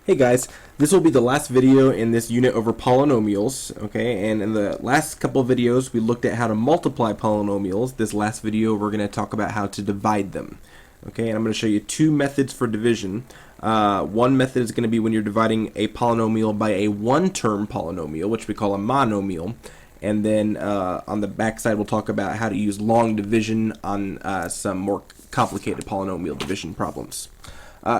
Hey guys, this will be the last video in this unit over polynomials, okay? And in the last couple of videos we looked at how to multiply polynomials. This last video we're going to talk about how to divide them, okay? And I'm going to show you two methods for division. One method is going to be when you're dividing a polynomial by a one-term polynomial, which we call a monomial. And then on the back side we'll talk about how to use long division on some more complicated polynomial division problems.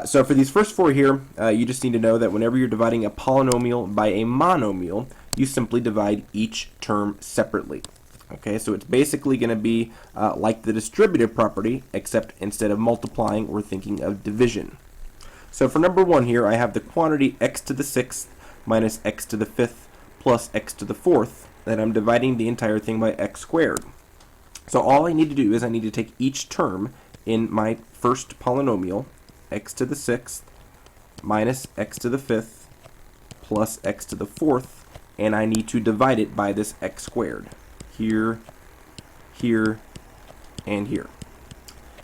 So for these first four here, you just need to know that whenever you're dividing a polynomial by a monomial, you simply divide each term separately. Okay, so it's basically going to be like the distributive property, except instead of multiplying, we're thinking of division. So for number one here, I have the quantity x to the sixth minus x to the fifth plus x to the fourth, and I'm dividing the entire thing by x squared. So all I need to do is I need to take each term in my first polynomial, x to the sixth minus x to the fifth plus x to the fourth, and I need to divide it by this x squared. Here, here, and here.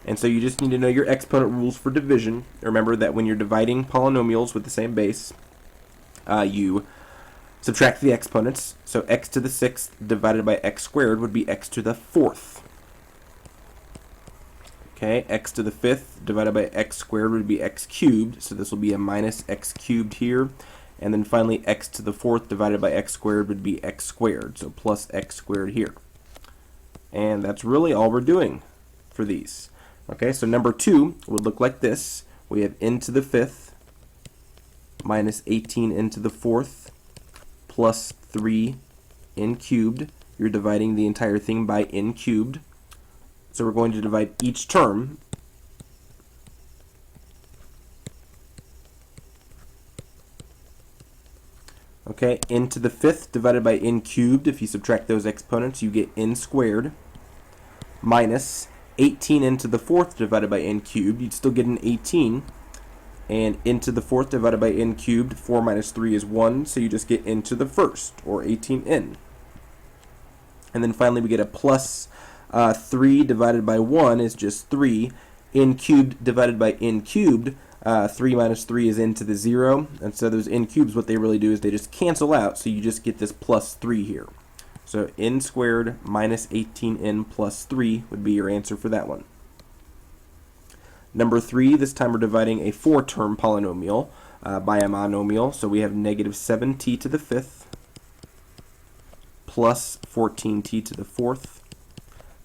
And so you just need to know your exponent rules for division. Remember that when you're dividing polynomials with the same base, you subtract the exponents. So x to the sixth divided by x squared would be x to the fourth. Okay, x to the fifth divided by x squared would be x cubed, so this will be a minus x cubed here. And then finally x to the fourth divided by x squared would be x squared, so plus x squared here. And that's really all we're doing for these. Okay, so number two would look like this. We have n to the fifth minus 18n to the fourth plus 3n cubed. You're dividing the entire thing by n cubed. So we're going to divide each term okay, n to the fifth divided by n cubed. If you subtract those exponents, you get n squared minus 18n to the fourth divided by n cubed. You'd still get an 18. And n to the fourth divided by n cubed, 4 minus 3 is 1, so you just get n to the first, or 18n. And then finally we get a plus 3 divided by 1 is just 3. N cubed divided by n cubed, 3 minus 3 is n to the 0. And so those n cubes, what they really do is they just cancel out, so you just get this plus 3 here. So n squared minus 18n plus 3 would be your answer for that one. Number 3, this time we're dividing a 4-term polynomial by a monomial. So we have negative 7t to the fifth plus 14t to the fourth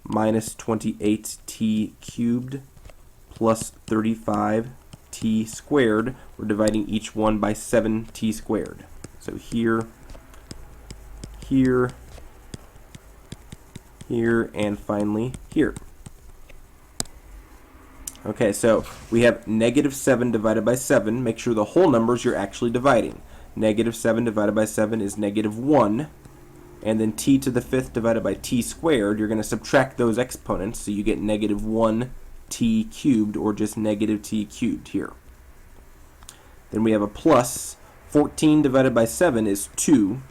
minus 28t cubed plus 35t squared. We're dividing each one by 7t squared. So here, here, here, and finally here. Okay, so we have negative 7 divided by 7. Make sure the whole numbers you're actually dividing. Negative 7 divided by 7 is negative 1. And then t to the fifth divided by t squared, you're going to subtract those exponents, so you get negative 1t cubed, or just negative t cubed here. Then we have a plus 14 divided by 7 is 2,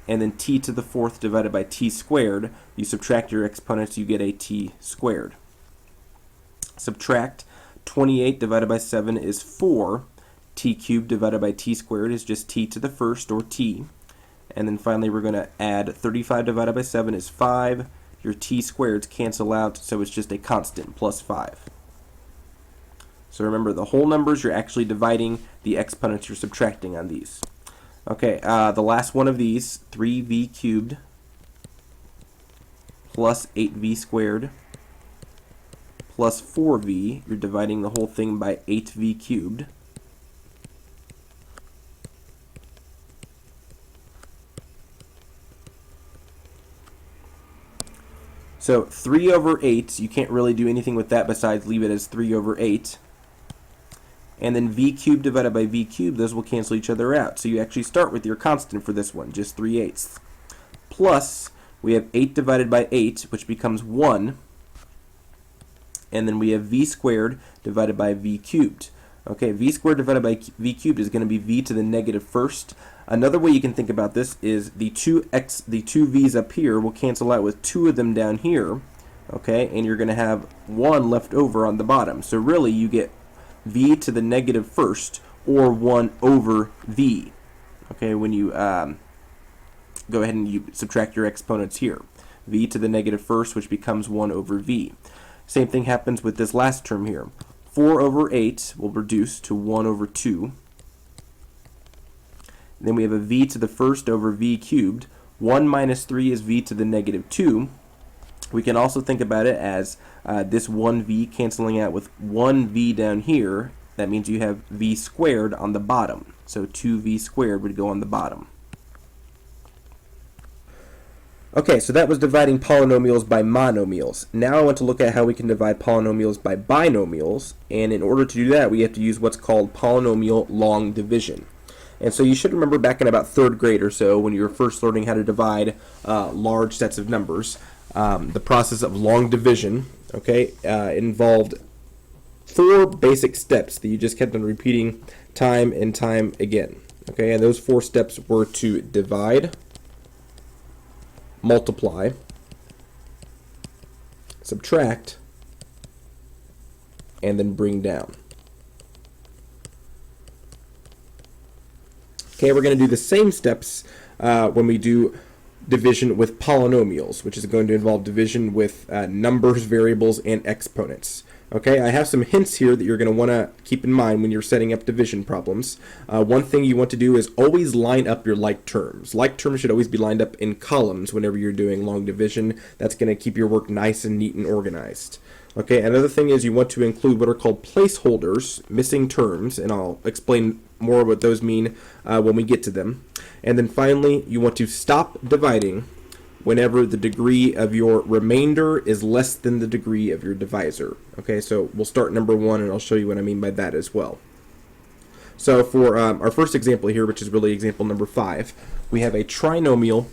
and then t to the fourth divided by t squared, you subtract your exponents, you get a t squared. Subtract 28 divided by 7 is 4, t cubed divided by t squared is just t to the first, or t. And then finally we're going to add 35 divided by 7 is 5. Your t squareds cancel out, so it's just a constant, plus 5. So remember, the whole numbers you're actually dividing, the exponents you're subtracting on these. Okay, the last one of these, 3v cubed plus 8v squared plus 4v, you're dividing the whole thing by 8v cubed. So 3 over 8, you can't really do anything with that besides leave it as 3 over 8. And then v cubed divided by v cubed, those will cancel each other out. So you actually start with your constant for this one, just 3/8. Plus, we have 8 divided by 8, which becomes 1. And then we have v squared divided by v cubed. Okay, v squared divided by v cubed is going to be v to the negative first. Another way you can think about this is the two v's up here will cancel out with 2 of them down here, okay, and you're going to have 1 left over on the bottom. So really you get v to the negative first, or 1 over v. Okay, when you go ahead and you subtract your exponents here. V to the negative first, which becomes 1 over v. Same thing happens with this last term here. 4 over 8 will reduce to 1 over 2. Then we have a v to the first over v cubed. 1 minus 3 is v to the negative 2. We can also think about it as this 1v canceling out with 1v down here. That means you have v squared on the bottom. So 2v squared would go on the bottom. Okay, so that was dividing polynomials by monomials. Now I want to look at how we can divide polynomials by binomials, and in order to do that we have to use what's called polynomial long division. And so you should remember back in about 3rd grade or so when you were first learning how to divide large sets of numbers, the process of long division, okay, involved 4 basic steps that you just kept on repeating time and time again. Okay, and those 4 steps were to divide, multiply, subtract, and then bring down. Okay, we're going to do the same steps when we do division with polynomials, which is going to involve division with numbers, variables, and exponents. Okay, I have some hints here that you're going to want to keep in mind when you're setting up division problems. One thing you want to do is always line up your like terms. Like terms should always be lined up in columns whenever you're doing long division. That's going to keep your work nice and neat and organized. Okay, another thing is you want to include what are called placeholders, missing terms, and I'll explain more what those mean when we get to them. And then finally, you want to stop dividing whenever the degree of your remainder is less than the degree of your divisor. Okay, so we'll start number 1, and I'll show you what I mean by that as well. So for our first example here, which is really example number 5, we have a trinomial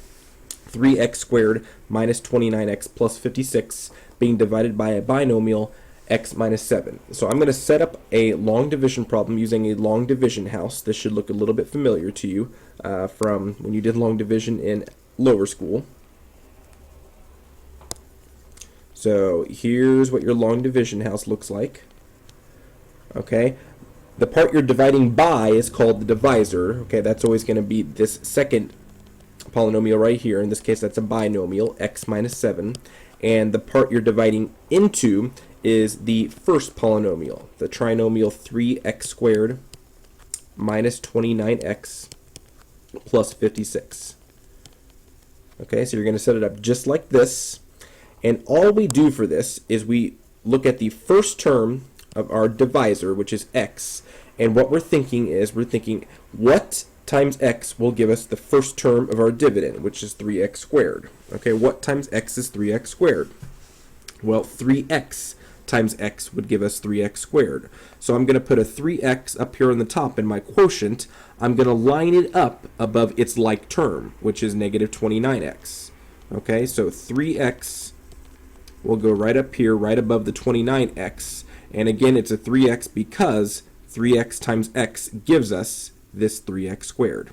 3x squared minus 29x plus 56 being divided by a binomial x minus 7. So I'm going to set up a long division problem using a long division house. This should look a little bit familiar to you from when you did long division in lower school. So here's what your long division house looks like. Okay, the part you're dividing by is called the divisor. Okay, that's always going to be this second polynomial right here. In this case, that's a binomial, x minus 7. And the part you're dividing into is the first polynomial, the trinomial 3x squared minus 29x plus 56. Okay, so you're going to set it up just like this. And all we do for this is we look at the first term of our divisor, which is x, and what we're thinking is what times x will give us the first term of our dividend, which is 3x squared. Okay, what times x is 3x squared? Well, 3x times x would give us 3x squared. So I'm going to put a 3x up here on the top in my quotient. I'm going to line it up above its like term, which is negative 29x. Okay, so 3x will go right up here, right above the 29x. And again, it's a 3x because 3x times x gives us this 3x squared.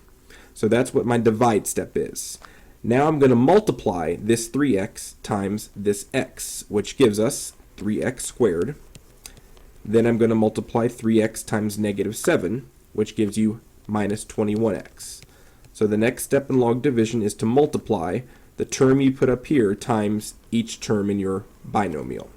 So that's what my divide step is. Now I'm going to multiply this 3x times this x, which gives us 3x squared. Then I'm going to multiply 3x times negative 7, which gives you minus 21x. So the next step in log division is to multiply the term you put up here times each term in your binomial.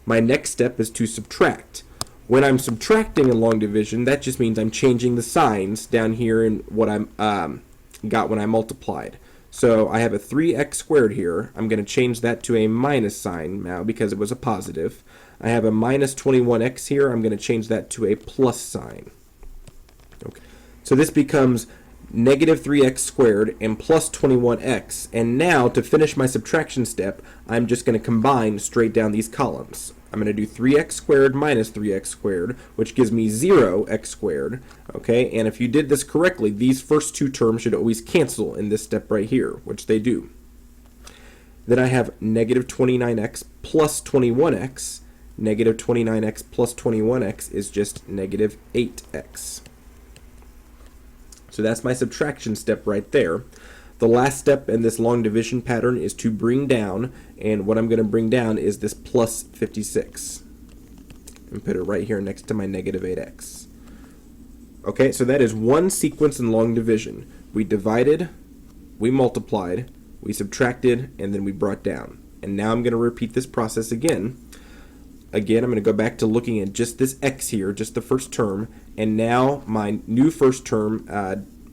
My next step is to subtract. When I'm subtracting in long division, that just means I'm changing the signs down here in what I'm got when I multiplied. So I have a 3x squared here. I'm going to change that to a minus sign now because it was a positive. I have a minus 21x here. I'm going to change that to a plus sign. Okay. So this becomes negative 3x squared and plus 21x. And now to finish my subtraction step, I'm just going to combine straight down these columns. I'm going to do 3x squared minus 3x squared, which gives me 0x squared. Okay, and if you did this correctly, these first two terms should always cancel in this step right here, which they do. Then I have negative 29x plus 21x. Negative 29x plus 21x is just negative 8x. So that's my subtraction step right there. The last step in this long division pattern is to bring down, and what I'm going to bring down is this plus 56. And put it right here next to my negative 8x. Okay, so that is one sequence in long division. We divided, we multiplied, we subtracted, and then we brought down. And now I'm going to repeat this process again. Again, I'm going to go back to looking at just this x here, just the first term, and now my new first term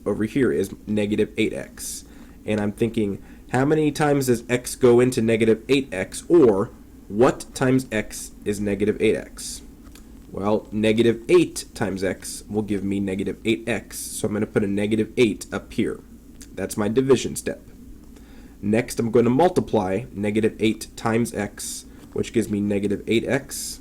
over here is negative 8x. And I'm thinking, how many times does x go into negative 8x, or what times x is negative 8x? Well, negative 8 times x will give me negative 8x, so I'm going to put a negative 8 up here. That's my division step. Next, I'm going to multiply negative 8 times x, which gives me negative 8x,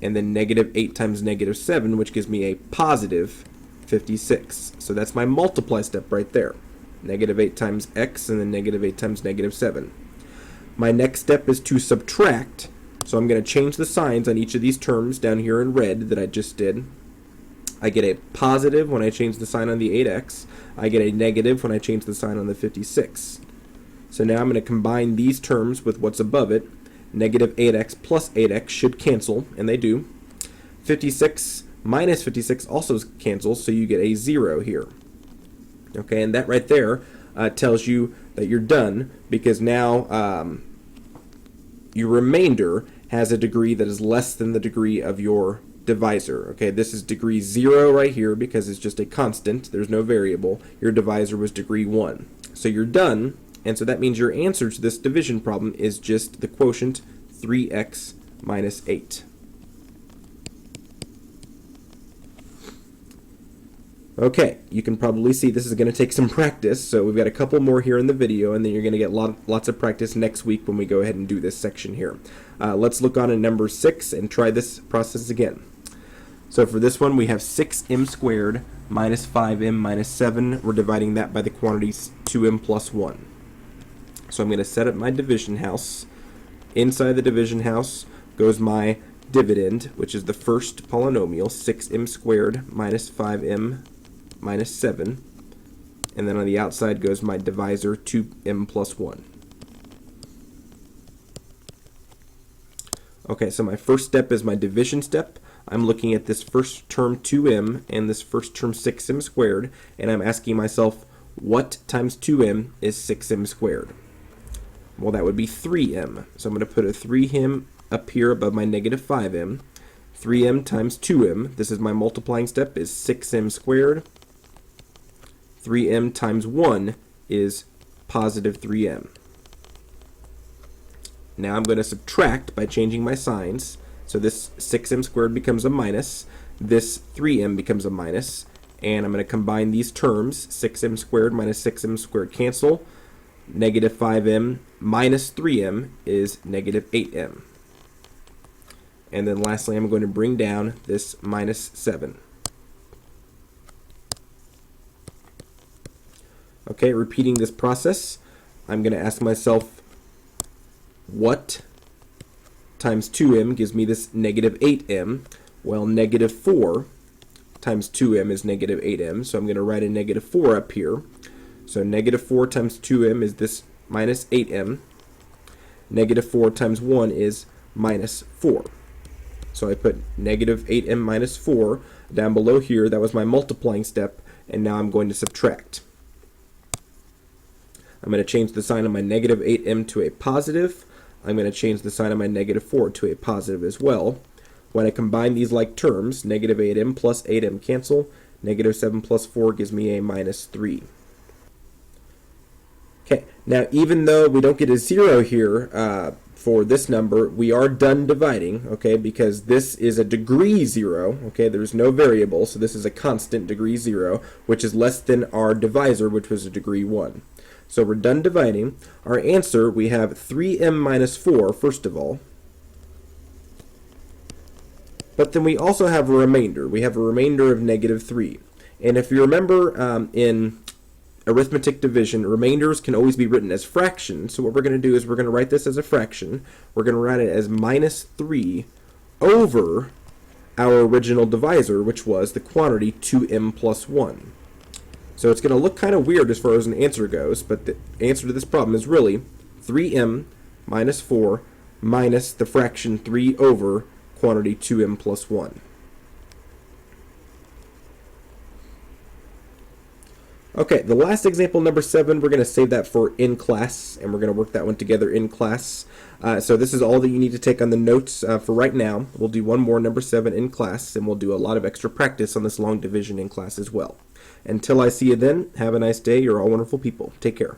and then negative 8 times negative 7, which gives me a positive 56. So that's my multiply step right there. Negative 8 times x, and then negative 8 times negative 7. My next step is to subtract, so I'm going to change the signs on each of these terms down here in red that I just did. I get a positive when I change the sign on the 8x. I get a negative when I change the sign on the 56. So now I'm going to combine these terms with what's above it. Negative 8x plus 8x should cancel, and they do. 56 minus 56 also cancels, so you get a 0 here. Okay, and that right there tells you that you're done, because now your remainder has a degree that is less than the degree of your divisor. Okay, this is degree 0 right here because it's just a constant. There's no variable. Your divisor was degree 1. So you're done, and so that means your answer to this division problem is just the quotient 3x minus 8. Okay, you can probably see this is going to take some practice, so we've got a couple more here in the video, and then you're going to get lots of practice next week when we go ahead and do this section here. Let's look on at number 6 and try this process again. So for this one, we have 6m squared minus 5m minus 7. We're dividing that by the quantities 2m plus 1. So I'm going to set up my division house. Inside the division house goes my dividend, which is the first polynomial, 6m squared minus 5m minus 7, and then on the outside goes my divisor, 2m plus 1. Okay, so my first step is my division step. I'm looking at this first term 2m and this first term 6m squared, and I'm asking myself, what times 2m is 6m squared? Well, that would be 3m. So I'm going to put a 3m up here above my negative 5m. 3m times 2m, this is my multiplying step, is 6m squared. 3m times 1 is positive 3m. Now I'm going to subtract by changing my signs. So this 6m squared becomes a minus, this 3m becomes a minus, and I'm going to combine these terms. 6m squared minus 6m squared cancel. Negative 5m minus 3m is negative 8m. And then lastly, I'm going to bring down this minus 7. Okay, repeating this process, I'm going to ask myself, what times 2m gives me this negative 8m? Well, negative 4 times 2m is negative 8m, so I'm going to write a negative 4 up here. So negative 4 times 2m is this minus 8m. Negative 4 times 1 is minus 4. So I put negative 8m minus 4 down below here. That was my multiplying step, and now I'm going to subtract. I'm going to change the sign of my negative 8m to a positive. I'm going to change the sign of my negative 4 to a positive as well. When I combine these like terms, negative 8m plus 8m cancel. Negative 7 plus 4 gives me a minus 3. Okay, now even though we don't get a 0 here for this number, we are done dividing, okay, because this is a degree 0, okay, there's no variable, so this is a constant degree 0, which is less than our divisor, which was a degree 1. So we're done dividing. Our answer, we have 3m minus 4, first of all. But then we also have a remainder. We have a remainder of negative 3. And if you remember in arithmetic division, remainders can always be written as fractions. So what we're going to do is we're going to write this as a fraction. We're going to write it as minus 3 over our original divisor, which was the quantity 2m plus 1. So it's going to look kind of weird as far as an answer goes, but the answer to this problem is really 3m minus 4 minus the fraction 3 over quantity 2m plus 1. Okay, the last example, number 7, we're going to save that for in class, and we're going to work that one together in class. So this is all that you need to take on the notes for right now. We'll do one more, number 7, in class, and we'll do a lot of extra practice on this long division in class as well. Until I see you then, have a nice day. You're all wonderful people. Take care.